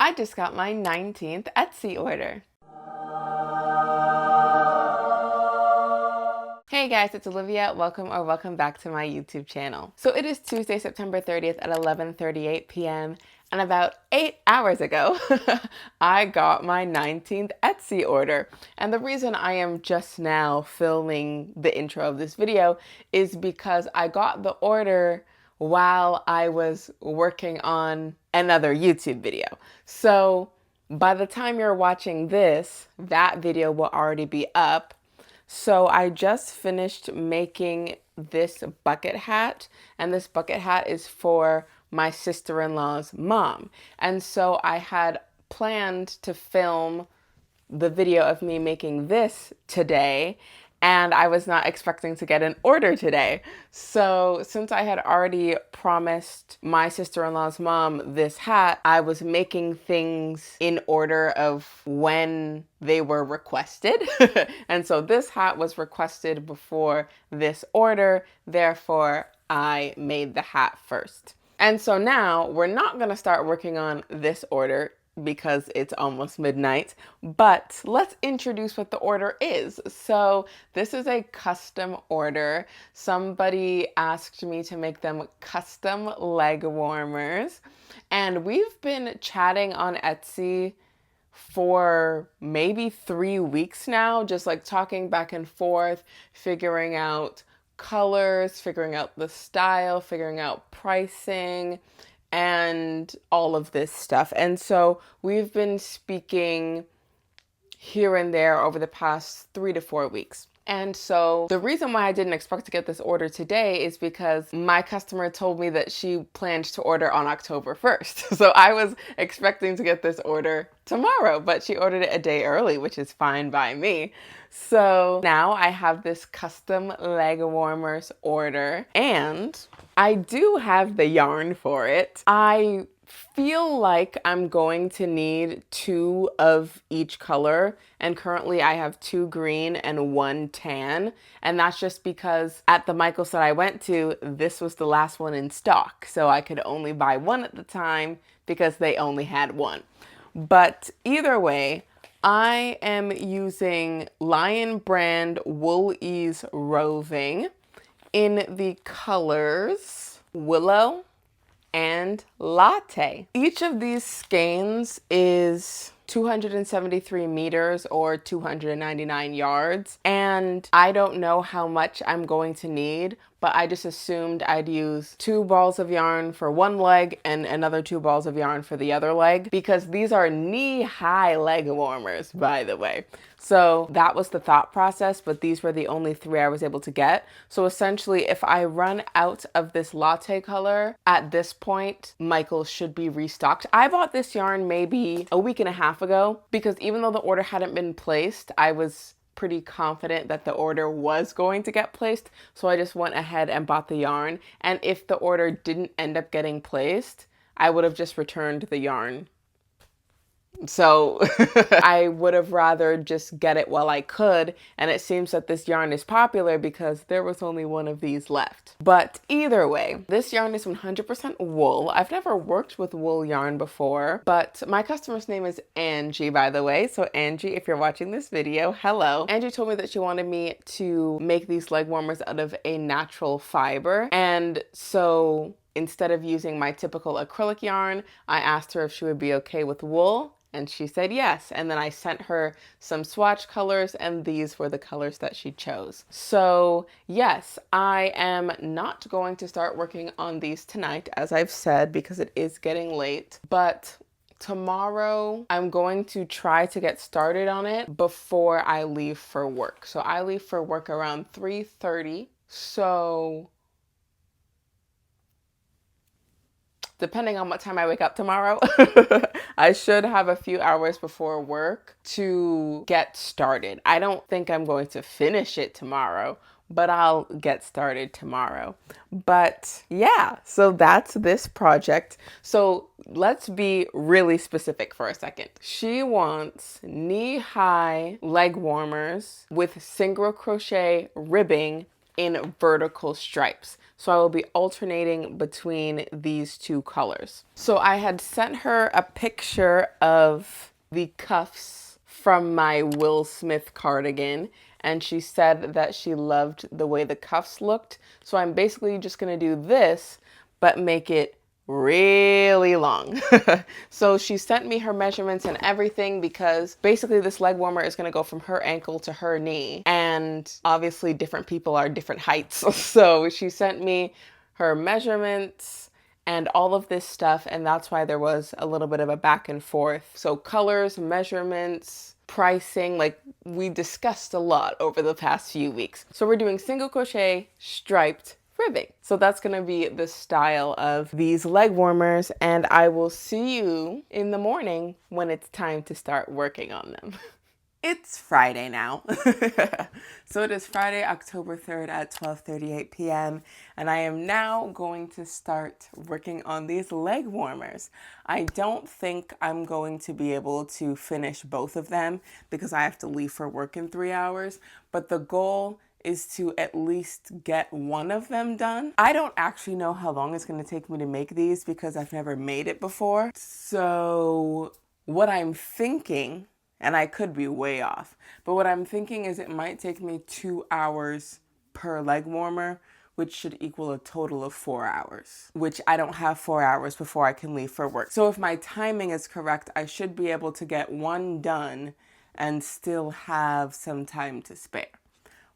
I just got my 19th Etsy order. Hey guys, it's Olivia. Welcome back to my YouTube channel. So it is Tuesday, September 30th at 11:38 p.m. and about 8 hours ago, I got my 19th Etsy order. And the reason I am just now filming the intro of this video is because I got the order while I was working on another YouTube video. So by the time you're watching this, that video will already be up. So I just finished making this bucket hat, and this bucket hat is for my sister-in-law's mom. And so I had planned to film the video of me making this today, and I was not expecting to get an order today. So since I had already promised my sister-in-law's mom this hat, I was making things in order of when they were requested. And so this hat was requested before this order, therefore I made the hat first. And so now we're not gonna start working on this order because it's almost midnight, but let's introduce what the order is. So this is a custom order. Somebody asked me to make them custom leg warmers, and we've been chatting on Etsy for maybe 3 weeks now, just like talking back and forth, figuring out colors, figuring out the style, figuring out pricing, and all of this stuff. And so we've been speaking here and there over the past 3 to 4 weeks. And so the reason why I didn't expect to get this order today is because my customer told me that she planned to order on October 1st. So I was expecting to get this order tomorrow, but she ordered it a day early, which is fine by me. So now I have this custom leg warmers order, and I do have the yarn for it. I feel like I'm going to need 2 of each color, and currently I have 2 green and 1 tan, and that's just because at the Michaels that I went to, this was the last one in stock, so I could only buy 1 at the time because they only had 1. But either way, I am using Lion brand OiC roving in the colors Willow and Latte. Each of these skeins is 273 meters or 299 yards, and I don't know how much I'm going to need, but I just assumed I'd use 2 balls of yarn for one leg and another 2 balls of yarn for the other leg, because these are knee-high leg warmers, by the way. So that was the thought process, but these were the only 3 I was able to get. So essentially, if I run out of this latte color at this point, Michaels should be restocked. I bought this yarn maybe a week and a half ago, because even though the order hadn't been placed, I was pretty confident that the order was going to get placed. So I just went ahead and bought the yarn. And if the order didn't end up getting placed, I would have just returned the yarn. So I would have rather just get it while I could, and it seems that this yarn is popular because there was only 1 of these left. But either way, this yarn is 100% wool. I've never worked with wool yarn before, but my customer's name is Angie, by the way. So Angie, if you're watching this video, hello. Angie told me that she wanted me to make these leg warmers out of a natural fiber, and so instead of using my typical acrylic yarn, I asked her if she would be okay with wool, and she said yes. And then I sent her some swatch colors, and these were the colors that she chose. So yes, I am not going to start working on these tonight, as I've said, because it is getting late. But tomorrow, I'm going to try to get started on it before I leave for work. So I leave for work around 3:30. So depending on what time I wake up tomorrow, I should have a few hours before work to get started. I don't think I'm going to finish it tomorrow, but I'll get started tomorrow. But yeah, so that's this project. So let's be really specific for a second. She wants knee-high leg warmers with single crochet ribbing in vertical stripes. So I will be alternating between these two colors. So I had sent her a picture of the cuffs from my Will Smith cardigan, and she said that she loved the way the cuffs looked. So I'm basically just gonna do this, but make it really long. So she sent me her measurements and everything, because basically this leg warmer is going to go from her ankle to her knee, and obviously different people are different heights. So she sent me her measurements and all of this stuff, and that's why there was a little bit of a back and forth. So colors, measurements, pricing, like we discussed a lot over the past few weeks. So we're doing single crochet, striped, ribbing. So that's gonna be the style of these leg warmers, and I will see you in the morning when it's time to start working on them. It's Friday now. So it is Friday, October 3rd at 12:38 p.m. and I am now going to start working on these leg warmers. I don't think I'm going to be able to finish both of them because I have to leave for work in 3 hours, but the goal is to at least get one of them done. I don't actually know how long it's going to take me to make these because I've never made it before. So what I'm thinking, and I could be way off, but what I'm thinking is it might take me 2 hours per leg warmer, which should equal a total of 4 hours, which I don't have 4 hours before I can leave for work. So if my timing is correct, I should be able to get one done and still have some time to spare.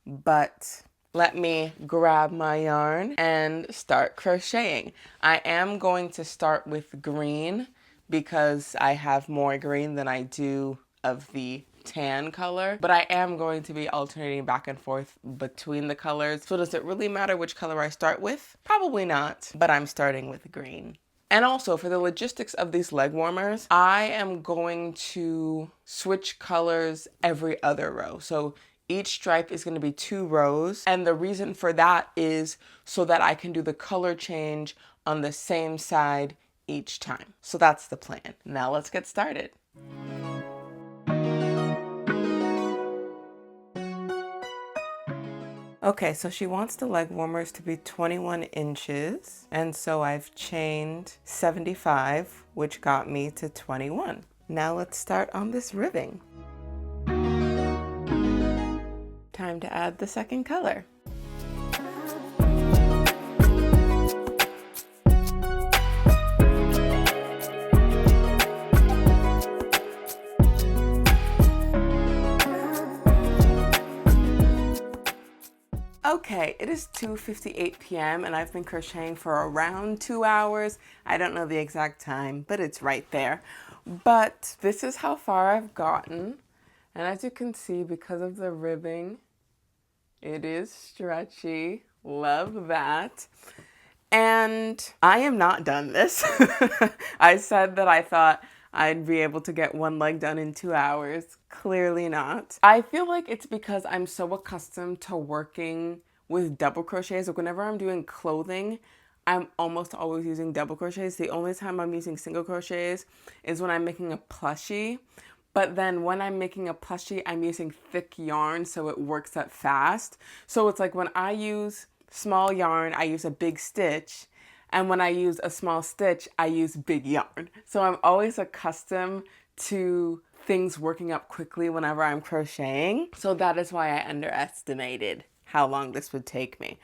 But let me grab my yarn and start crocheting. I am going to start with green because I have more green than I do of the tan color, but I am going to be alternating back and forth between the colors. So does it really matter which color I start with? Probably not, but I'm starting with green. And also for the logistics of these leg warmers, I am going to switch colors every other row. So each stripe is going to be 2 rows, and the reason for that is so that I can do the color change on the same side each time. So that's the plan. Now let's get started. Okay, so she wants the leg warmers to be 21 inches, and so I've chained 75, which got me to 21. Now let's start on this ribbing. Time to add the second color. Okay, it is 2:58 p.m. and I've been crocheting for around 2 hours. I don't know the exact time, but it's right there. But this is how far I've gotten. And as you can see, because of the ribbing, it is stretchy. Love that. And I am not done this. I said that I thought I'd be able to get one leg done in 2 hours. Clearly not. I feel like it's because I'm so accustomed to working with double crochets. Like whenever I'm doing clothing, I'm almost always using double crochets. The only time I'm using single crochets is when I'm making a plushie. But then when I'm making a plushie, I'm using thick yarn so it works up fast. So it's like when I use small yarn, I use a big stitch. And when I use a small stitch, I use big yarn. So I'm always accustomed to things working up quickly whenever I'm crocheting. So that is why I underestimated how long this would take me.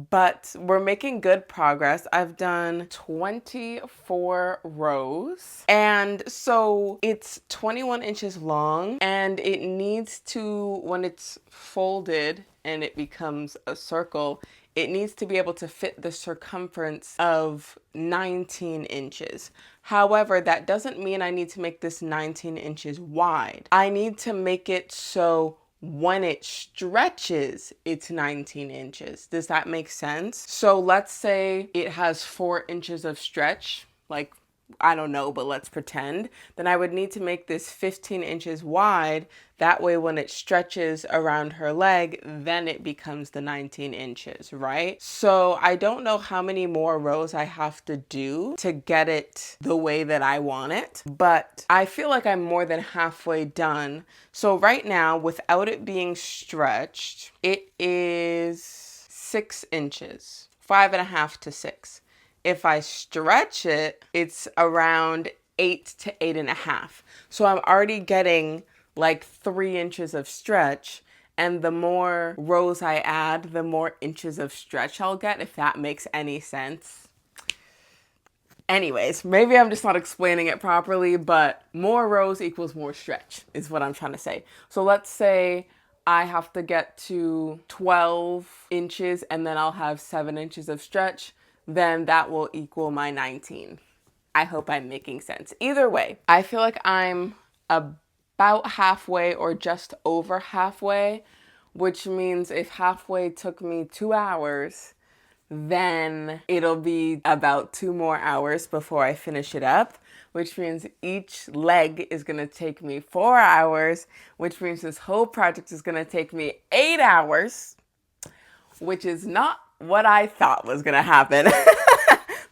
But we're making good progress. I've done 24 rows. And so it's 21 inches long, and it needs to, when it's folded and it becomes a circle, it needs to be able to fit the circumference of 19 inches. However, that doesn't mean I need to make this 19 inches wide. I need to make it so when it stretches, it's 19 inches. Does that make sense? So let's say it has 4 inches of stretch, like, I don't know, but let's pretend. Then I would need to make this 15 inches wide. That way when it stretches around her leg, then it becomes the 19 inches, right? So I don't know how many more rows I have to do to get it the way that I want it, but I feel like I'm more than halfway done. So right now, without it being stretched, it is 6 inches, 5.5 to 6. If I stretch it, it's around 8 to 8.5. So I'm already getting like 3 inches of stretch. And the more rows I add, the more inches of stretch I'll get, if that makes any sense. Anyways, maybe I'm just not explaining it properly, but more rows equals more stretch is what I'm trying to say. So let's say I have to get to 12 inches and then I'll have 7 inches of stretch, then that will equal my 19. I hope I'm making sense. Either way, I feel like I'm about halfway or just over halfway, which means if halfway took me 2 hours, then it'll be about 2 more hours before I finish it up, which means each leg is gonna take me 4 hours, which means this whole project is gonna take me 8 hours, which is not what I thought was gonna happen.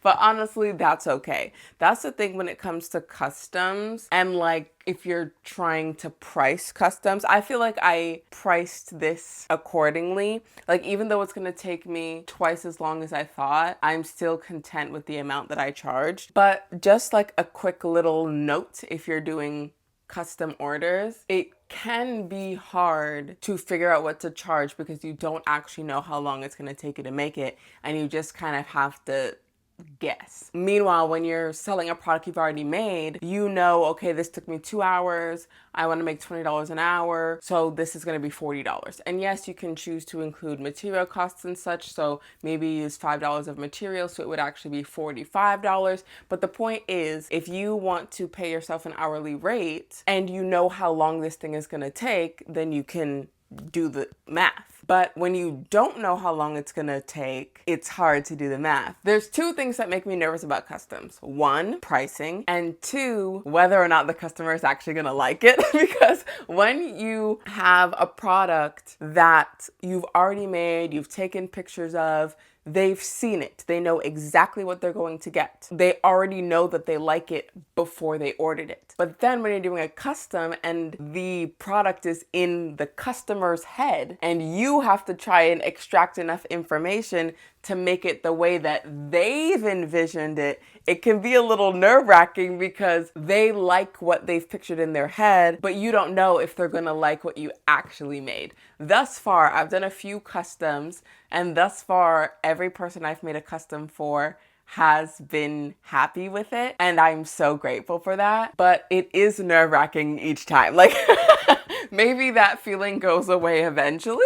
But honestly, that's okay. That's the thing when it comes to customs, and like if you're trying to price customs, I feel like I priced this accordingly. Like even though it's gonna take me twice as long as I thought, I'm still content with the amount that I charged. But just like a quick little note, if you're doing custom orders, it can be hard to figure out what to charge because you don't actually know how long it's gonna take you to make it, and you just kind of have to guess. Meanwhile, when you're selling a product you've already made, you know, okay, this took me 2 hours. I want to make $20 an hour. So this is going to be $40. And yes, you can choose to include material costs and such. So maybe use $5 of material. So it would actually be $45. But the point is, if you want to pay yourself an hourly rate and you know how long this thing is going to take, then you can do the math. But when you don't know how long it's gonna take, it's hard to do the math. There's 2 things that make me nervous about customs. 1, pricing, and 2, whether or not the customer is actually gonna like it. Because when you have a product that you've already made, you've taken pictures of, they've seen it. They know exactly what they're going to get. They already know that they like it before they ordered it. But then when you're doing a custom and the product is in the customer's head and you have to try and extract enough information to make it the way that they've envisioned it, it can be a little nerve-wracking because they like what they've pictured in their head, but you don't know if they're gonna like what you actually made. Thus far, I've done a few customs, and thus far, every person I've made a custom for has been happy with it, and I'm so grateful for that. But it is nerve-wracking each time. Like, maybe that feeling goes away eventually,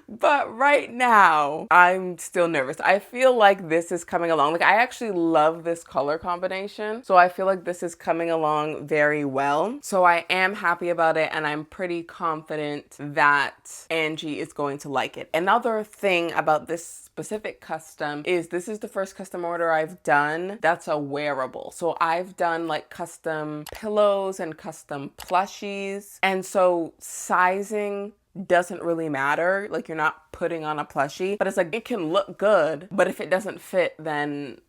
but right now, I'm still nervous. I feel like this is coming along. Like, I actually love this color combination, so I feel like this is coming along very well. So I am happy about it, and I'm pretty confident that Angie is going to like it. Another thing about this specific custom is this is the first custom order I've done that's a wearable. So I've done like custom pillows and custom plushies, and so sizing doesn't really matter. Like, you're not putting on a plushie, but it's like it can look good, but if it doesn't fit, then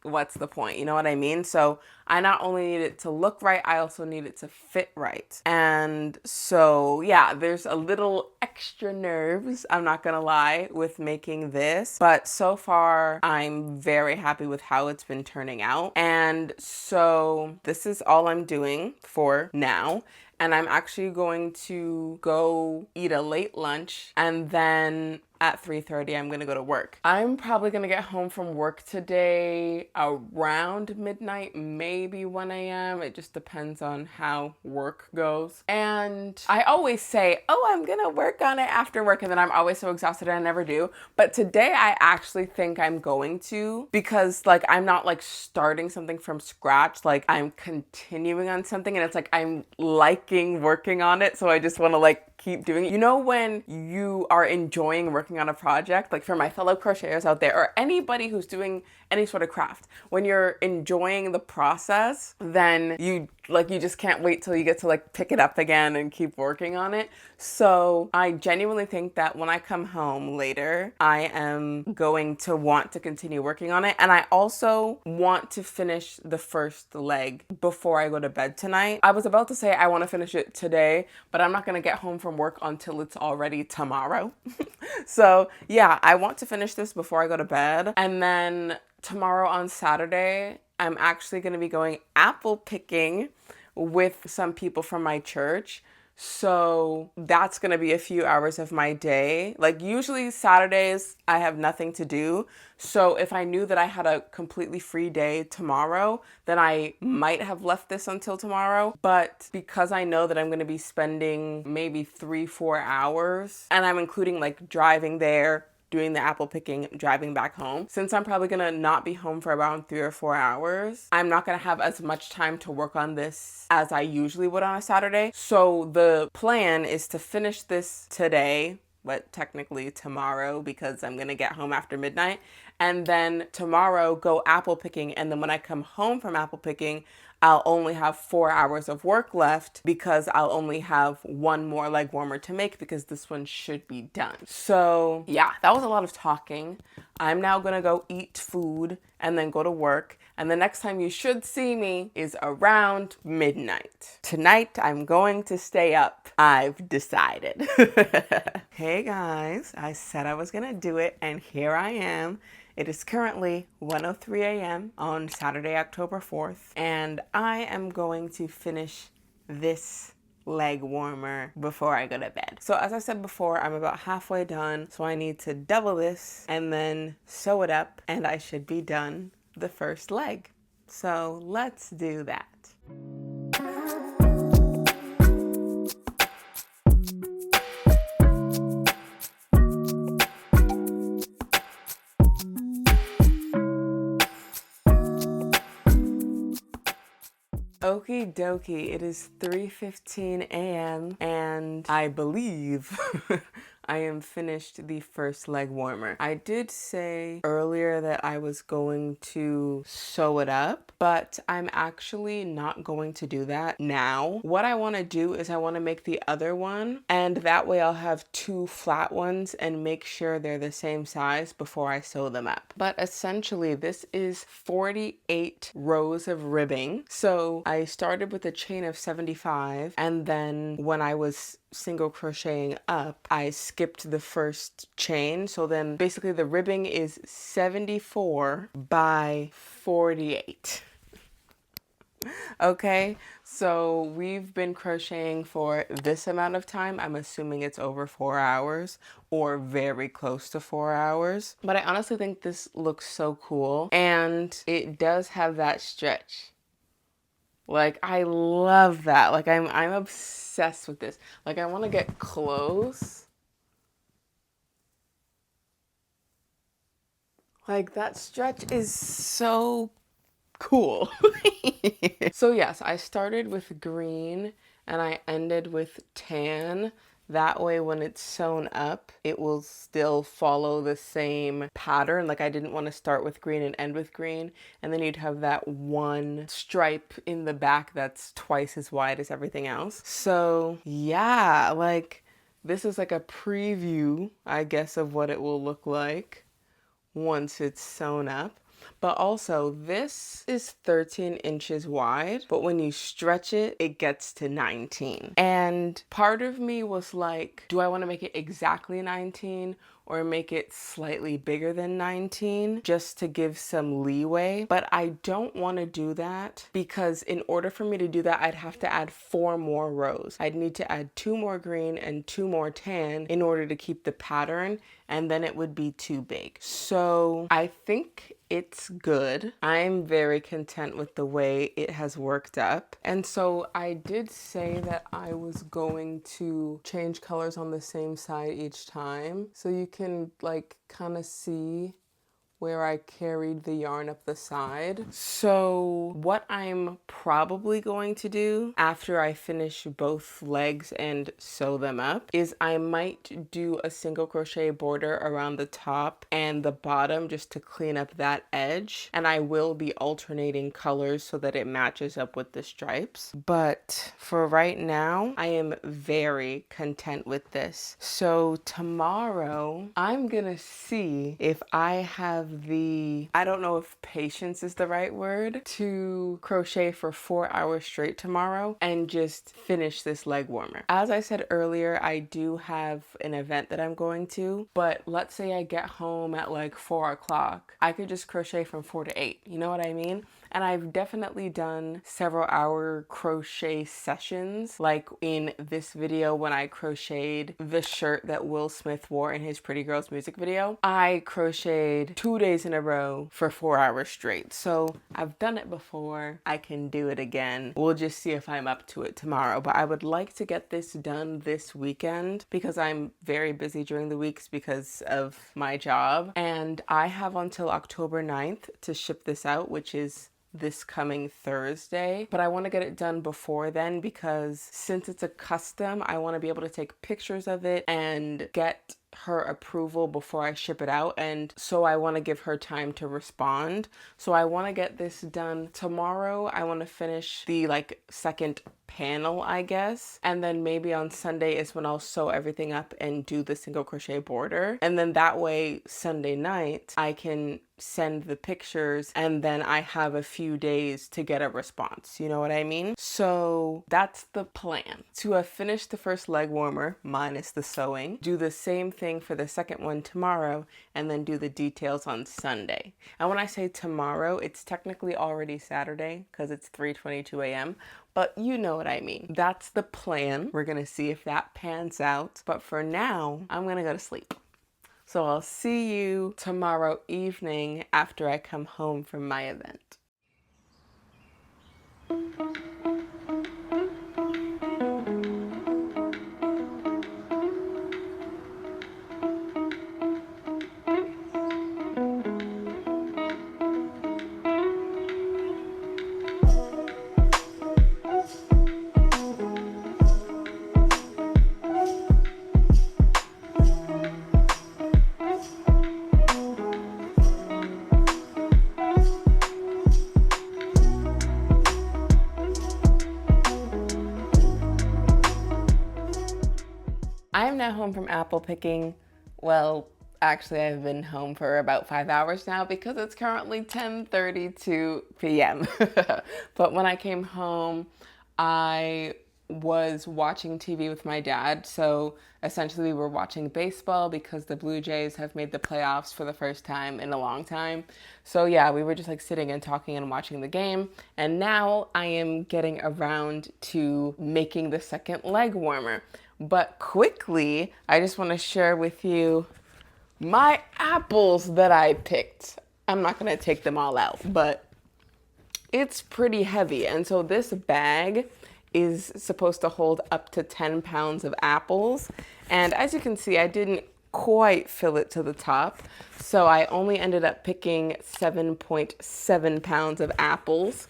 what's the point? You know what I mean? So I not only need it to look right, I also need it to fit right. And so yeah, there's a little extra nerves, I'm not gonna lie, with making this, but so far I'm very happy with how it's been turning out. And so this is all I'm doing for now. And I'm actually going to go eat a late lunch, and then at 3:30 I'm gonna go to work. I'm probably gonna get home from work today around midnight, maybe 1 a.m. It just depends on how work goes. And I always say, oh, I'm gonna work on it after work, and then I'm always so exhausted and I never do. But today I actually think I'm going to, because like I'm not like starting something from scratch, like I'm continuing on something, and it's like I'm liking working on it, so I just want to like keep doing it. You know, when you are enjoying working on a project, like for my fellow crocheters out there, or anybody who's doing any sort of craft, when you're enjoying the process process, then you just can't wait till you get to like pick it up again and keep working on it. So I genuinely think that when I come home later, I am going to want to continue working on it. And I also want to finish the first leg before I go to bed tonight. I was about to say I want to finish it today, but I'm not going to get home from work until it's already tomorrow. So yeah, I want to finish this before I go to bed. And then tomorrow on Saturday, I'm actually going to be going apple picking with some people from my church. So that's going to be a few hours of my day. Like usually Saturdays, I have nothing to do. So if I knew that I had a completely free day tomorrow, then I might have left this until tomorrow. But because I know that I'm going to be spending maybe 3-4 hours, and I'm including like driving there, doing the apple picking, driving back home. Since I'm probably gonna not be home for around 3 or 4 hours, I'm not gonna have as much time to work on this as I usually would on a Saturday. So the plan is to finish this today, but technically tomorrow because I'm gonna get home after midnight. And then tomorrow go apple picking. And then when I come home from apple picking, I'll only have 4 hours of work left because I'll only have one more leg warmer to make because this one should be done. So yeah, that was a lot of talking. I'm now gonna go eat food and then go to work. And the next time you should see me is around midnight. Tonight, I'm going to stay up. I've decided. Hey guys, I said I was gonna do it and here I am. It is currently 1:03 a.m. on Saturday, October 4th, and I am going to finish this leg warmer before I go to bed. So as I said before, I'm about halfway done, so I need to double this and then sew it up, and I should be done the first leg. So let's do that. Okie dokie, it is 3:15 a.m. and I believe I am finished the first leg warmer. I did say earlier that I was going to sew it up, but I'm actually not going to do that now. What I want to do is I want to make the other one, and that way I'll have 2 flat ones and make sure they're the same size before I sew them up. But essentially this is 48 rows of ribbing. So I started with a chain of 75, and then when I was single crocheting up, I skipped the first chain. So then basically the ribbing is 74 by 48. Okay, so we've been crocheting for this amount of time. I'm assuming it's over 4 hours or very close to 4 hours. But I honestly think this looks so cool, and it does have that stretch. Like, I love that. Like, I'm obsessed with this. Like, I want to get close. Like, that stretch is so cool. So yes, I started with green and I ended with tan. That way when it's sewn up, it will still follow the same pattern. Like I didn't want to start with green and end with green. And then you'd have that one stripe in the back that's twice as wide as everything else. So yeah, like this is like a preview, I guess, of what it will look like once it's sewn up. But also this is 13 inches wide, but when you stretch it, it gets to 19. And part of me was like, do I want to make it exactly 19 or make it slightly bigger than 19 just to give some leeway? But I don't want to do that because in order for me to do that, I'd have to add 4 more rows. I'd need to add 2 more green and 2 more tan in order to keep the pattern, and then it would be too big. So I think it's good. I'm very content with the way it has worked up. And so I did say that I was going to change colors on the same side each time. So you can like kind of see where I carried the yarn up the side. So what I'm probably going to do after I finish both legs and sew them up is I might do a single crochet border around the top and the bottom just to clean up that edge. And I will be alternating colors so that it matches up with the stripes. But for right now, I am very content with this. So tomorrow, I'm gonna see if I have the, I don't know if patience is the right word, to crochet for 4 hours straight tomorrow and just finish this leg warmer. As I said earlier, I do have an event that I'm going to, but let's say I get home at like 4 o'clock. I could just crochet from 4 to 8, you know what I mean? And I've definitely done several hour crochet sessions, like in this video when I crocheted the shirt that Will Smith wore in his Pretty Girls music video. I crocheted 2 days in a row for 4 hours straight. So I've done it before. I can do it again. We'll just see if I'm up to it tomorrow. But I would like to get this done this weekend because I'm very busy during the weeks because of my job. And I have until October 9th to ship this out, which is this coming Thursday, but I want to get it done before then because since it's a custom, I want to be able to take pictures of it and get her approval before I ship it out, and so I want to give her time to respond. So I want to get this done tomorrow. I want to finish the like second panel, I guess, and then maybe on Sunday is when I'll sew everything up and do the single crochet border, and then that way Sunday night I can send the pictures and then I have a few days to get a response, you know what I mean? So that's the plan, to have finished the first leg warmer minus the sewing, do the same thing for the second one tomorrow, and then do the details on Sunday. And when I say tomorrow, it's technically already Saturday because it's 3:22 a.m. But you know what I mean. That's the plan. We're gonna see if that pans out. But for now, I'm gonna go to sleep. So I'll see you tomorrow evening after I come home from my event. I am now home from apple picking. Well, actually I've been home for about 5 hours now because it's currently 10:32 p.m. But when I came home, I was watching TV with my dad. So essentially we were watching baseball because the Blue Jays have made the playoffs for the first time in a long time. So yeah, we were just like sitting and talking and watching the game. And now I am getting around to making the second leg warmer. But quickly, I just want to share with you my apples that I picked. I'm not going to take them all out, but it's pretty heavy. And so this bag is supposed to hold up to 10 pounds of apples. And as you can see, I didn't quite fill it to the top. So I only ended up picking 7.7 pounds of apples.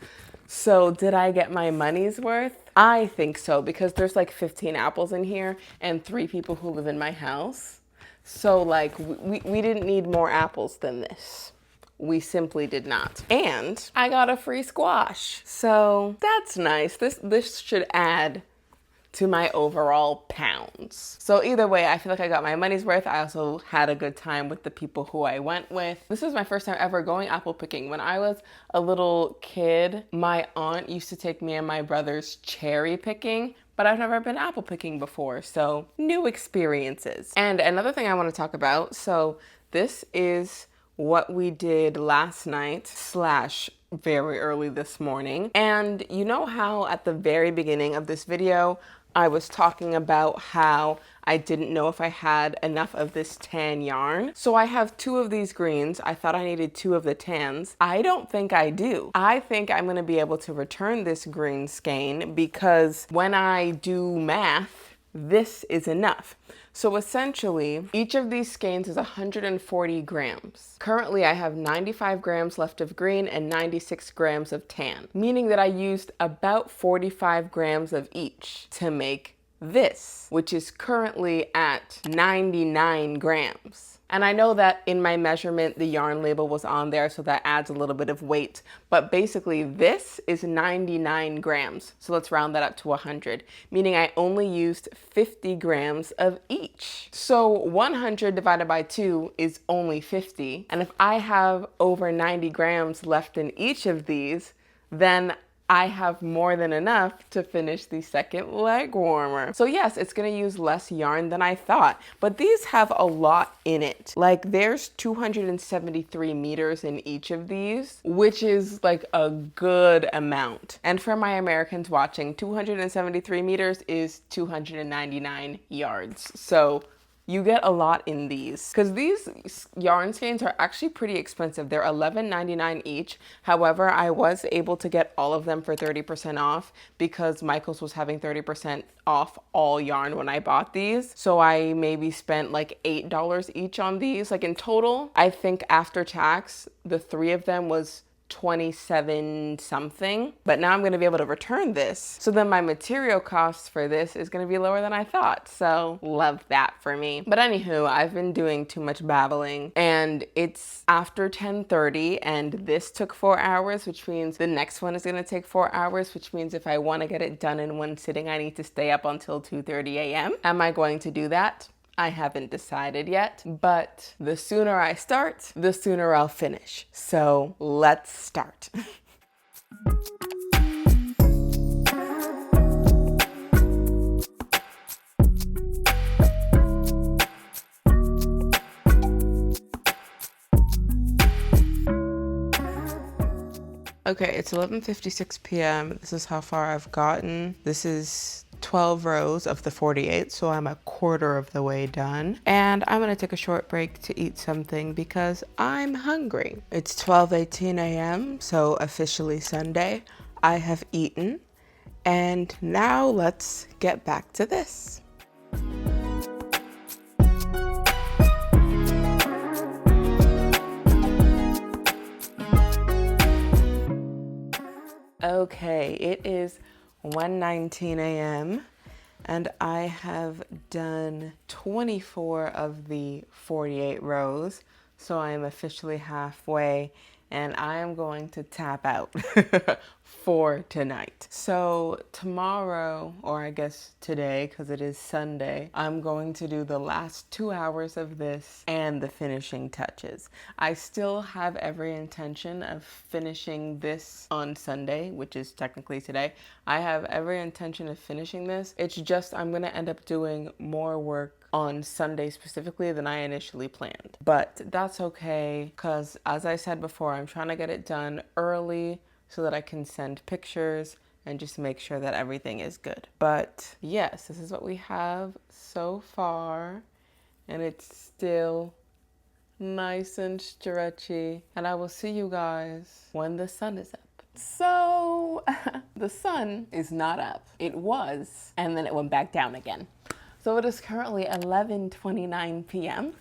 So did I get my money's worth? I think so, because there's like 15 apples in here and 3 people who live in my house. So like we didn't need more apples than this. We simply did not. And I got a free squash. So that's nice. This should add to my overall pounds. So either way, I feel like I got my money's worth. I also had a good time with the people who I went with. This is my first time ever going apple picking. When I was a little kid, my aunt used to take me and my brothers cherry picking, but I've never been apple picking before, so new experiences. And another thing I want to talk about, so this is what we did last night / very early this morning. And you know how at the very beginning of this video, I was talking about how I didn't know if I had enough of this tan yarn. So I have 2 of these greens. I thought I needed 2 of the tans. I don't think I do. I think I'm gonna be able to return this green skein because when I do math, this is enough. So essentially, each of these skeins is 140 grams. Currently, I have 95 grams left of green and 96 grams of tan, meaning that I used about 45 grams of each to make this, which is currently at 99 grams. And I know that in my measurement, the yarn label was on there, so that adds a little bit of weight. But basically, this is 99 grams. So let's round that up to 100, meaning I only used 50 grams of each. So 100 divided by 2 is only 50. And if I have over 90 grams left in each of these, then I have more than enough to finish the second leg warmer. So yes, it's gonna use less yarn than I thought, but these have a lot in it. Like there's 273 meters in each of these, which is like a good amount. And for my Americans watching, 273 meters is 299 yards. So you get a lot in these, because these yarn skeins are actually pretty expensive. They're $11.99 each. However, I was able to get all of them for 30% off because Michaels was having 30% off all yarn when I bought these. So I maybe spent like $8 each on these. Like in total, I think after tax, the three of them was 27 something, but now I'm going to be able to return this. So then my material costs for this is going to be lower than I thought. So love that for me. But anywho, I've been doing too much babbling and it's after 10:30 and this took 4 hours, which means the next one is going to take 4 hours, which means if I want to get it done in one sitting, I need to stay up until 2:30 a.m. Am I going to do that? I haven't decided yet, but the sooner I start, the sooner I'll finish. So let's start. Okay, it's 11:56 p.m. This is how far I've gotten. This is 12 rows of the 48, so I'm a quarter of the way done. And I'm gonna take a short break to eat something because I'm hungry. It's 12:18 a.m., so officially Sunday. I have eaten, and now let's get back to this. Okay, it is 1:19 a.m. and I have done 24 of the 48 rows, so I am officially halfway and I am going to tap out for tonight. So tomorrow, or I guess today, because it is Sunday, I'm going to do the last 2 hours of this and the finishing touches. I still have every intention of finishing this on Sunday, which is technically today. I have every intention of finishing this. It's just I'm going to end up doing more work on Sunday specifically than I initially planned. But that's okay, because as I said before, I'm trying to get it done early so that I can send pictures and just make sure that everything is good. But yes, this is what we have so far, and it's still nice and stretchy. And I will see you guys when the sun is up. So the sun is not up. It was, and then it went back down again. So it is currently 11:29 p.m.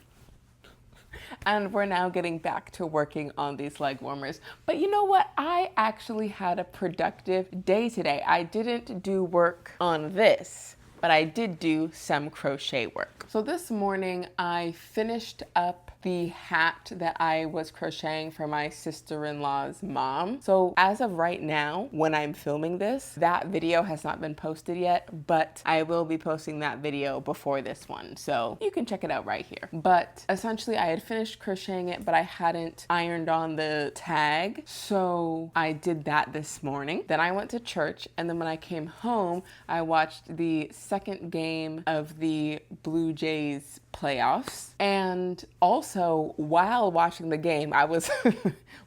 and we're now getting back to working on these leg warmers. But you know what? I actually had a productive day today. I didn't do work on this, but I did do some crochet work. So this morning I finished up the hat that I was crocheting for my sister-in-law's mom. So as of right now, when I'm filming this, that video has not been posted yet, but I will be posting that video before this one. So you can check it out right here. But essentially I had finished crocheting it, but I hadn't ironed on the tag. So I did that this morning. Then I went to church, and then when I came home, I watched the second game of the Blue Jays playoffs. And also while watching the game, I was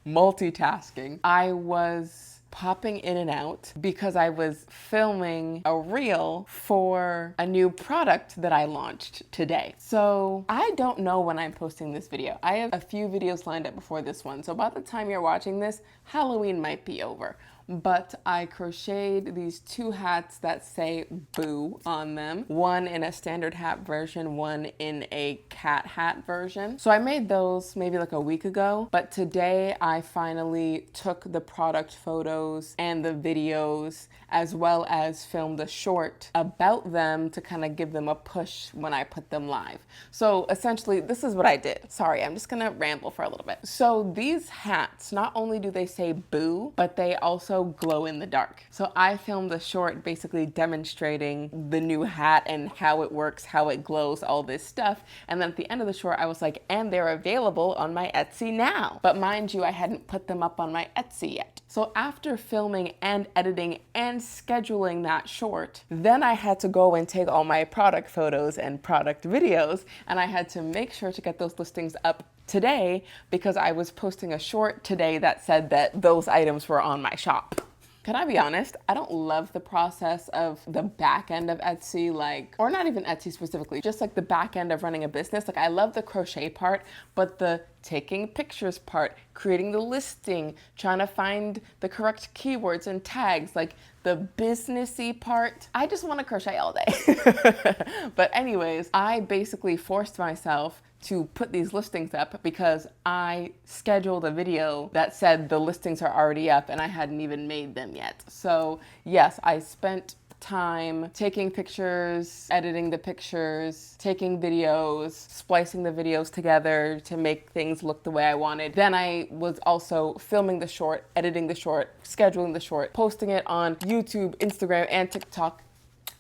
multitasking. I was popping in and out because I was filming a reel for a new product that I launched today. So I don't know when I'm posting this video. I have a few videos lined up before this one. So by the time you're watching this, Halloween might be over. but I crocheted these two hats that say boo on them. One in a standard hat version, one in a cat hat version. So I made those maybe like a week ago, but today I finally took the product photos and the videos as well as filmed a short about them to kind of give them a push when I put them live. So essentially, this is what I did. Sorry, I'm just gonna ramble for a little bit. So these hats, not only do they say boo, but they also glow in the dark. So I filmed a short basically demonstrating the new hat and how it works, how it glows, all this stuff. And then at the end of the short, I was like, and they're available on my Etsy now. But mind you, I hadn't put them up on my Etsy yet. So after filming and editing and scheduling that short, then I had to go and take all my product photos and product videos, and I had to make sure to get those listings up today because I was posting a short today that said that those items were on my shop. Can I be honest? I don't love the process of the back end of Etsy, or not even Etsy specifically, just like the back end of running a business. Like I love the crochet part, but the taking pictures part, creating the listing, trying to find the correct keywords and tags, like the businessy part, I just want to crochet all day. But anyways, I basically forced myself to put these listings up because I scheduled a video that said the listings are already up and I hadn't even made them yet. So yes, I spent time taking pictures, editing the pictures, taking videos, splicing the videos together to make things look the way I wanted. Then I was also filming the short, editing the short, scheduling the short, posting it on YouTube, Instagram, and TikTok.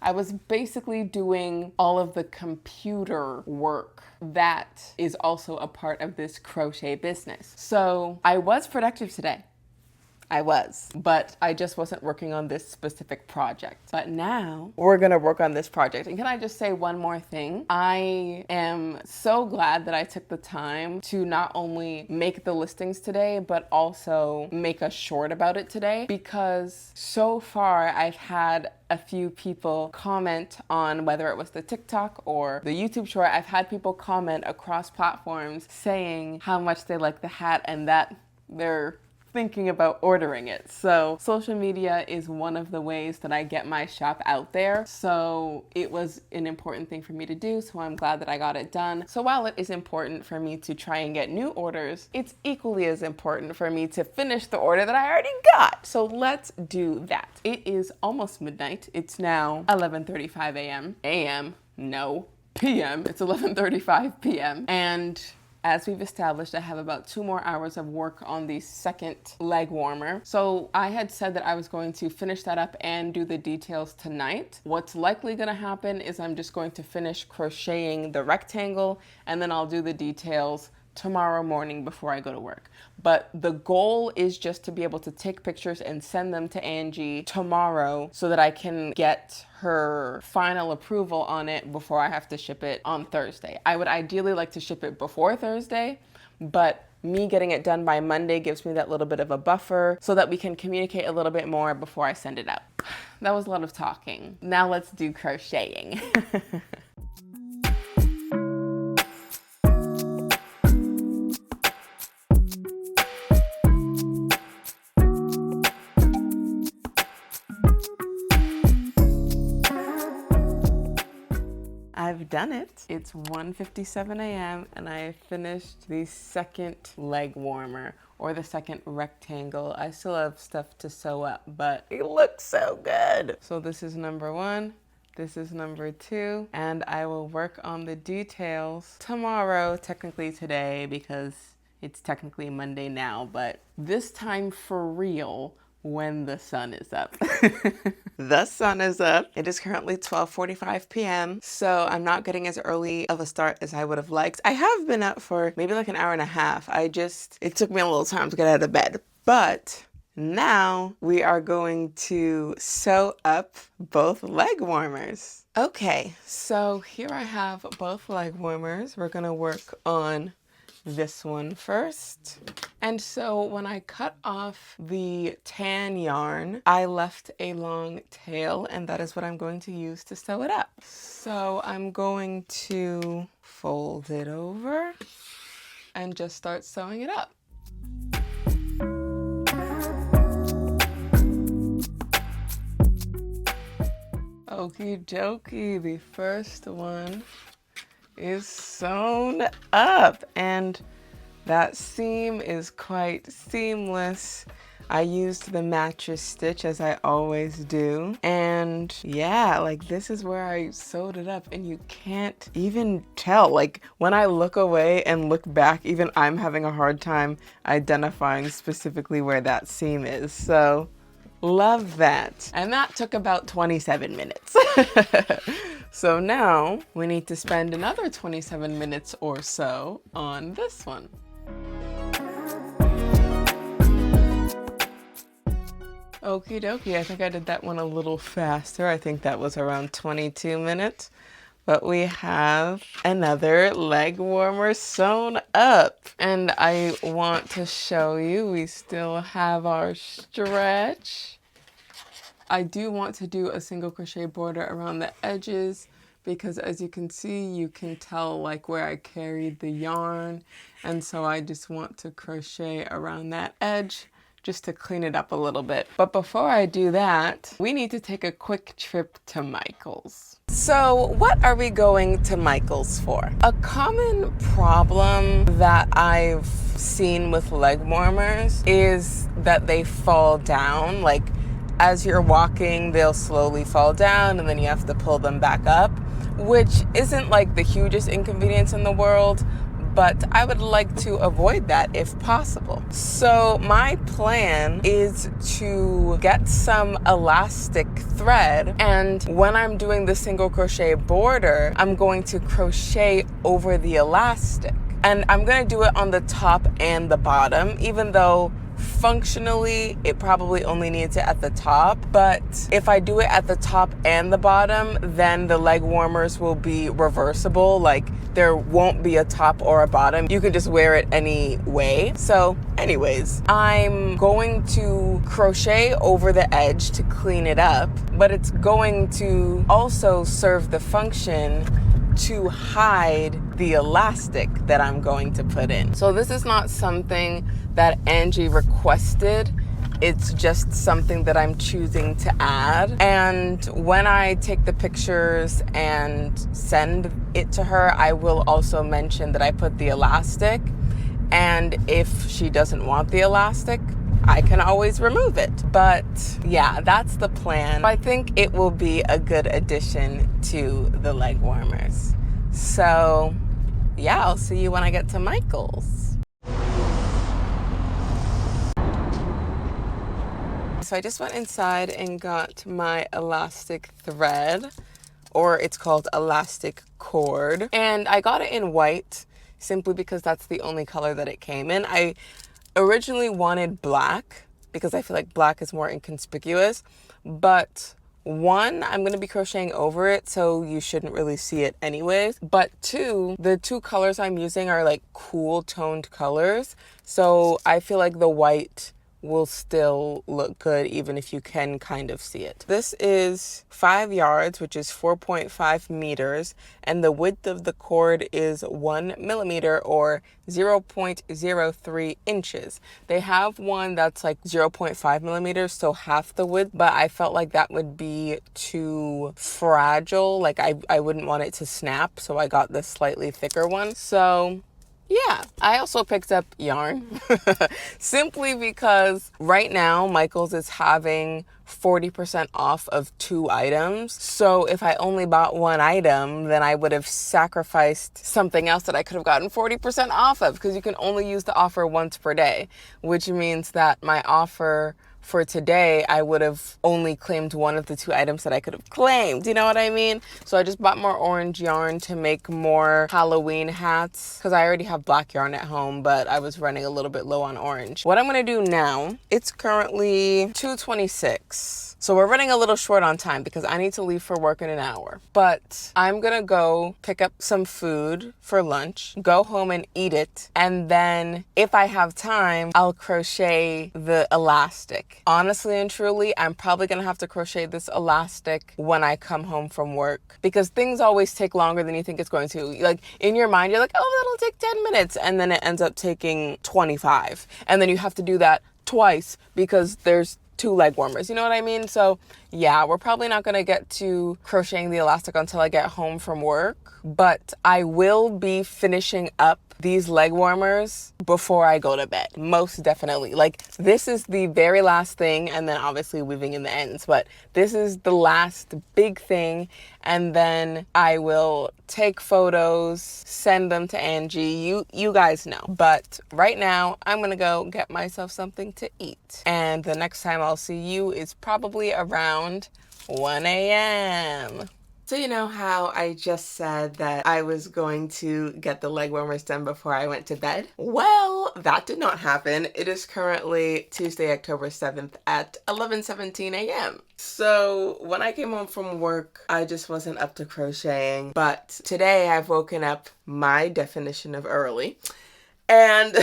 I was basically doing all of the computer work that is also a part of this crochet business. So I was productive today. I was, but I just wasn't working on this specific project. But now we're gonna work on this project. And can I just say one more thing? I am so glad that I took the time to not only make the listings today, but also make a short about it today, because so far I've had a few people comment on whether it was the TikTok or the YouTube short. I've had people comment across platforms saying how much they like the hat and that they're thinking about ordering it. So social media is one of the ways that I get my shop out there. So it was an important thing for me to do. So I'm glad that I got it done. So while it is important for me to try and get new orders, it's equally as important for me to finish the order that I already got. So let's do that. It is almost midnight. It's now 11:35 a.m. No, p.m. It's 11:35 p.m. And as we've established, I have about 2 more hours of work on the second leg warmer. So I had said that I was going to finish that up and do the details tonight. What's likely gonna happen is I'm just going to finish crocheting the rectangle and then I'll do the details tomorrow morning before I go to work. But the goal is just to be able to take pictures and send them to Angie tomorrow so that I can get her final approval on it before I have to ship it on Thursday. I would ideally like to ship it before Thursday, but me getting it done by Monday gives me that little bit of a buffer so that we can communicate a little bit more before I send it out. That was a lot of talking. Now let's do crocheting. I've done it. It's 1:57 a.m. and I finished the second leg warmer, or the second rectangle. I still have stuff to sew up, but it looks so good. So this is number 1. This is number 2, and I will work on the details tomorrow, technically today, because it's technically Monday now, but this time for real, when the sun is up. The sun is up. It is currently 12:45 p.m. So I'm not getting as early of a start as I would have liked. I have been up for maybe like an hour and a half. It took me a little time to get out of bed. But now we are going to sew up both leg warmers. Okay, so here I have both leg warmers. We're gonna work on this one first. And so when I cut off the tan yarn, I left a long tail, and that is what I'm going to use to sew it up. So I'm going to fold it over and just start sewing it up. Okie dokie, the first one is sewn up, and that seam is quite seamless. I used the mattress stitch as I always do. And yeah, like this is where I sewed it up, and you can't even tell. Like when I look away and look back, even I'm having a hard time identifying specifically where that seam is. So love that. And that took about 27 minutes. So now we need to spend another 27 minutes or so on this one. Okie dokie, I think I did that one a little faster. I think that was around 22 minutes. But we have another leg warmer sewn up. And I want to show you, we still have our stretch. I do want to do a single crochet border around the edges because as you can see, you can tell like where I carried the yarn. And so I just want to crochet around that edge just to clean it up a little bit. But before I do that, we need to take a quick trip to Michael's. So what are we going to Michael's for? A common problem that I've seen with leg warmers is that they fall down. Like as you're walking, they'll slowly fall down and then you have to pull them back up, which isn't like the hugest inconvenience in the world, but I would like to avoid that if possible. So my plan is to get some elastic thread, and when I'm doing the single crochet border, I'm going to crochet over the elastic. And I'm gonna do it on the top and the bottom, even though functionally it probably only needs it at the top. But if I do it at the top and the bottom, then the leg warmers will be reversible. Like there won't be a top or a bottom. You can just wear it any way. So anyways, I'm going to crochet over the edge to clean it up, but it's going to also serve the function to hide the elastic that I'm going to put in. So this is not something that Angie requested. It's just something that I'm choosing to add. And when I take the pictures and send it to her, I will also mention that I put the elastic. And if she doesn't want the elastic, I can always remove it. But yeah, that's the plan. I think it will be a good addition to the leg warmers. So yeah, I'll see you when I get to Michael's. So I just went inside and got my elastic thread, or it's called elastic cord. And I got it in white simply because that's the only color that it came in. I originally wanted black because I feel like black is more inconspicuous, but one, I'm going to be crocheting over it, so you shouldn't really see it anyways. But two, the two colors I'm using are like cool toned colors, so I feel like the white will still look good even if you can kind of see it. This is 5 yards, which is 4.5 meters, and the width of the cord is 1 millimeter or 0.03 inches. They have one that's like 0.5 millimeters, so half the width, but I felt like that would be too fragile. Like I wouldn't want it to snap, so I got this slightly thicker one. So yeah, I also picked up yarn simply because right now Michael's is having 40% off of 2 items. So if I only bought 1 item, then I would have sacrificed something else that I could have gotten 40% off of, because you can only use the offer once per day, which means that my offer for today, I would have only claimed 1 of the 2 items that I could have claimed. You know what I mean? So I just bought more orange yarn to make more Halloween hats because I already have black yarn at home, but I was running a little bit low on orange. What I'm going to do now, it's currently 2:26. So we're running a little short on time because I need to leave for work in an hour. But I'm going to go pick up some food for lunch, go home and eat it. And then if I have time, I'll crochet the elastic. Honestly and truly, I'm probably going to have to crochet this elastic when I come home from work because things always take longer than you think it's going to. Like in your mind, you're like, oh, that'll take 10 minutes. And then it ends up taking 25. And then you have to do that twice because there's 2 leg warmers, you know what I mean? So yeah, we're probably not gonna get to crocheting the elastic until I get home from work, but I will be finishing up these leg warmers before I go to bed, most definitely. Like, this is the very last thing, and then obviously weaving in the ends, but this is the last big thing, and then I will take photos, send them to Angie. You guys know. But right now, I'm gonna go get myself something to eat, and the next time I'll see you is probably around 1 a.m. So you know how I just said that I was going to get the leg warmers done before I went to bed? Well, that did not happen. It is currently Tuesday, October 7th at 11:17 a.m. So when I came home from work, I just wasn't up to crocheting. But today I've woken up my definition of early. And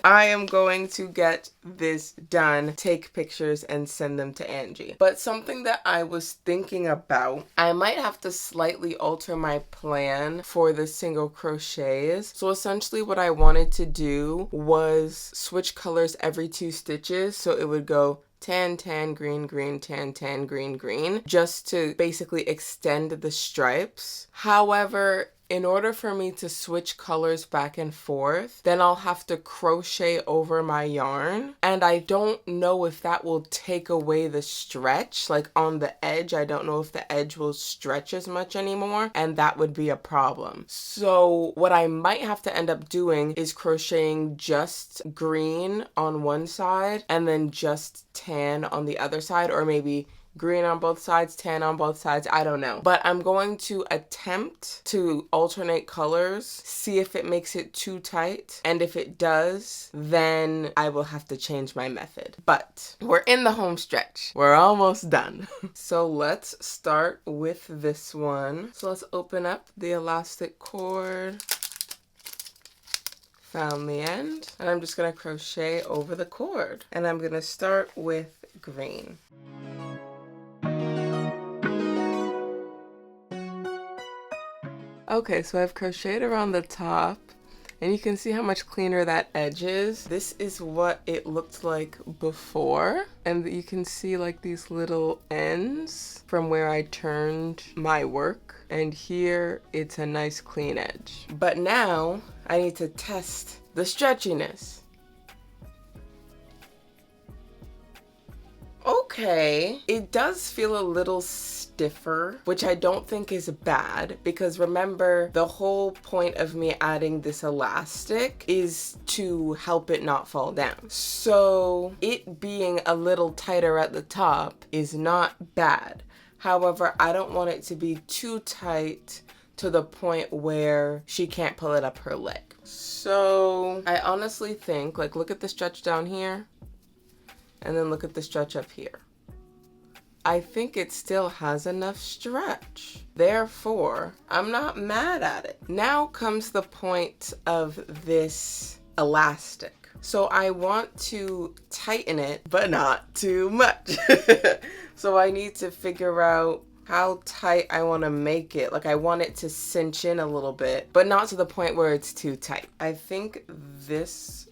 I am going to get this done, take pictures, and send them to Angie. But something that I was thinking about, I might have to slightly alter my plan for the single crochets. So essentially what I wanted to do was switch colors every 2 stitches. So it would go tan, tan, green, green, tan, tan, green, green, just to basically extend the stripes. However, in order for me to switch colors back and forth, then I'll have to crochet over my yarn. And I don't know if that will take away the stretch, like on the edge. I don't know if the edge will stretch as much anymore, and that would be a problem. So what I might have to end up doing is crocheting just green on one side and then just tan on the other side, or maybe green on both sides, tan on both sides, I don't know. But I'm going to attempt to alternate colors, see if it makes it too tight. And if it does, then I will have to change my method. But we're in the home stretch. We're almost done. So let's start with this one. So let's open up the elastic cord. Found the end. And I'm just gonna crochet over the cord. And I'm gonna start with green. Okay, so I've crocheted around the top, and you can see how much cleaner that edge is. This is what it looked like before, and you can see like these little ends from where I turned my work, and here it's a nice clean edge. But now I need to test the stretchiness. Okay, it does feel a little stiffer, which I don't think is bad, because remember, the whole point of me adding this elastic is to help it not fall down. So it being a little tighter at the top is not bad. However, I don't want it to be too tight to the point where she can't pull it up her leg. So I honestly think, like, look at the stretch down here. And then look at the stretch up here. I think it still has enough stretch. Therefore, I'm not mad at it. Now comes the point of this elastic. So I want to tighten it, but not too much. So I need to figure out how tight I want to make it. Like, I want it to cinch in a little bit, but not to the point where it's too tight. I think this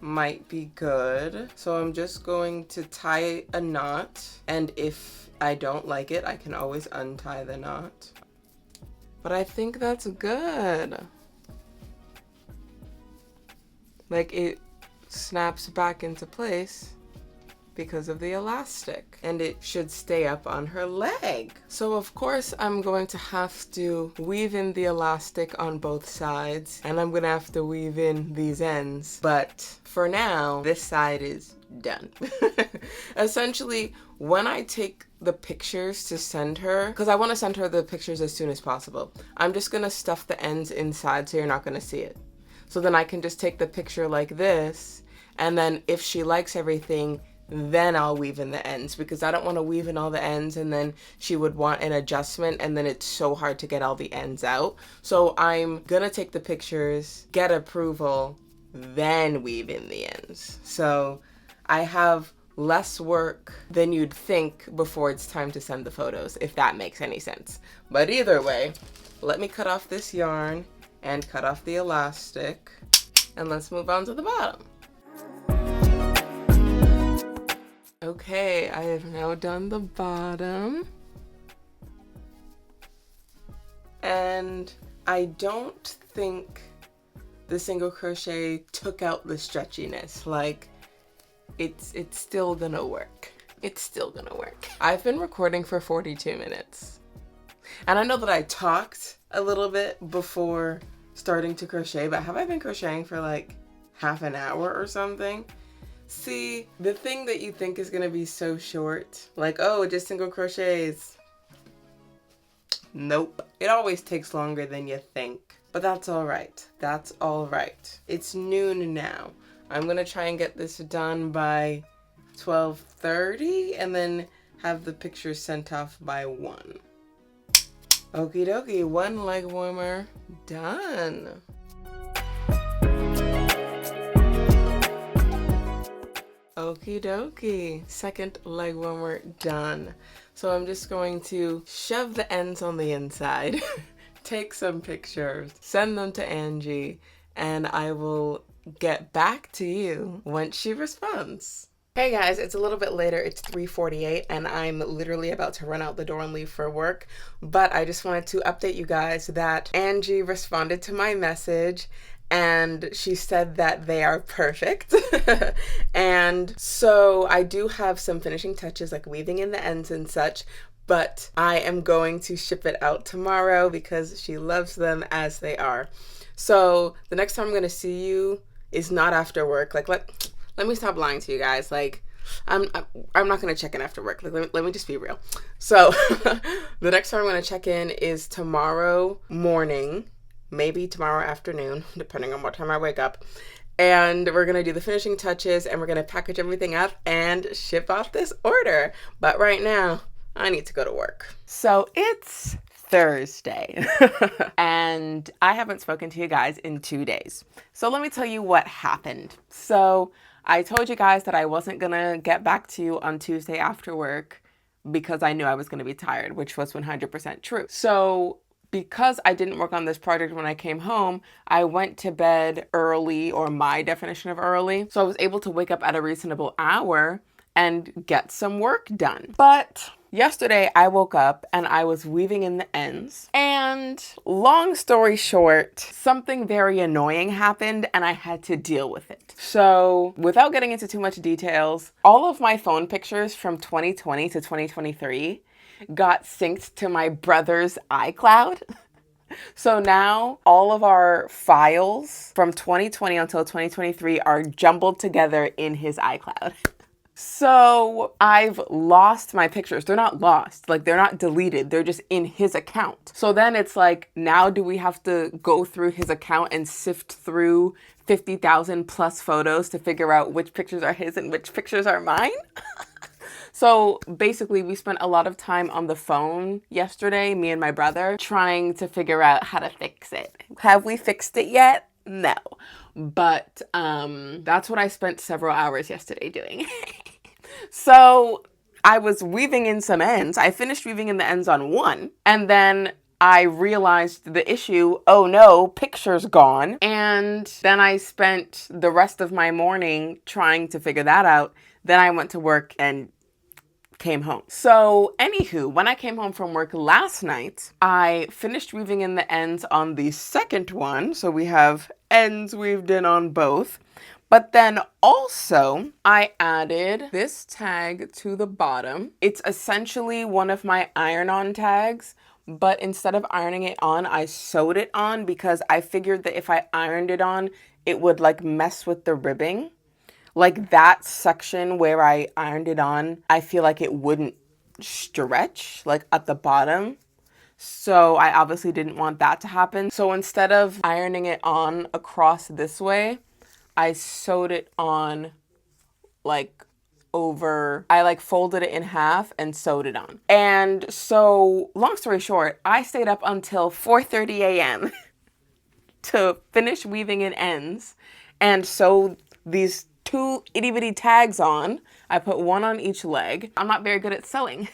might be good. So I'm just going to tie a knot, and if I don't like it, I can always untie the knot. But I think that's good. Like, it snaps back into place because of the elastic, and it should stay up on her leg. So of course I'm going to have to weave in the elastic on both sides, and I'm gonna have to weave in these ends, but for now this side is done. Essentially, when I take the pictures to send her, because I want to send her the pictures as soon as possible, I'm just gonna stuff the ends inside so you're not gonna see it. So then I can just take the picture like this, and then if she likes everything, then I'll weave in the ends, because I don't want to weave in all the ends and then she would want an adjustment, and then it's so hard to get all the ends out. So I'm gonna take the pictures, get approval, then weave in the ends. So I have less work than you'd think before it's time to send the photos, if that makes any sense. But either way, let me cut off this yarn and cut off the elastic, and let's move on to the bottom. Okay, I have now done the bottom. And I don't think the single crochet took out the stretchiness. Like, it's still gonna work. It's still gonna work. I've been recording for 42 minutes. And I know that I talked a little bit before starting to crochet, but have I been crocheting for like half an hour or something? See, the thing that you think is gonna be so short, like, oh, just single crochets. Nope. It always takes longer than you think. But that's all right. That's all right. It's noon now. I'm gonna try and get this done by 12:30 and then have the pictures sent off by 1. Okie dokie, 1 leg warmer done. Okie dokie, 2nd leg warmer done. So I'm just going to shove the ends on the inside, take some pictures, send them to Angie, and I will get back to you once she responds. Hey guys, it's a little bit later. It's 3:48 and I'm literally about to run out the door and leave for work. But I just wanted to update you guys that Angie responded to my message and she said that they are perfect. And so I do have some finishing touches like weaving in the ends and such, but I am going to ship it out tomorrow because she loves them as they are. So the next time I'm gonna see you is not after work. Like, let me stop lying to you guys. Like, I'm not gonna check in after work. Like, let me just be real. So the next time I'm gonna check in is tomorrow morning, maybe tomorrow afternoon, depending on what time I wake up. And we're gonna do the finishing touches and we're gonna package everything up and ship off this order. But right now, I need to go to work. So it's Thursday and I haven't spoken to you guys in 2 days. So let me tell you what happened. So I told you guys that I wasn't gonna get back to you on Tuesday after work because I knew I was gonna be tired, which was 100% true. So because I didn't work on this project when I came home, I went to bed early, or my definition of early. So I was able to wake up at a reasonable hour and get some work done. But yesterday I woke up and I was weaving in the ends, and long story short, something very annoying happened and I had to deal with it. So without getting into too much details, all of my phone pictures from 2020 to 2023 got synced to my brother's iCloud. So now all of our files from 2020 until 2023 are jumbled together in his iCloud. So I've lost my pictures. They're not lost, like they're not deleted. They're just in his account. So then it's like, now do we have to go through his account and sift through 50,000 plus photos to figure out which pictures are his and which pictures are mine? So basically we spent a lot of time on the phone yesterday, me and my brother, trying to figure out how to fix it. Have we fixed it yet? No. But that's what I spent several hours yesterday doing. So I was weaving in some ends. I finished weaving in the ends on one, and then I realized the issue, oh no, picture's gone. And then I spent the rest of my morning trying to figure that out. Then I went to work and came home. So anywho, when I came home from work last night, I finished weaving in the ends on the second one. So we have ends weaved in on both. But then also I added this tag to the bottom. It's essentially one of my iron-on tags, but instead of ironing it on, I sewed it on because I figured that if I ironed it on, it would like mess with the ribbing. Like that section where I ironed it on, I feel like it wouldn't stretch like at the bottom. So I obviously didn't want that to happen. So instead of ironing it on across this way, I sewed it on like over, I like folded it in half and sewed it on. And so long story short, I stayed up until 4:30 a.m. to finish weaving in ends and sew these 2 itty bitty tags on. I put one on each leg. I'm not very good at sewing.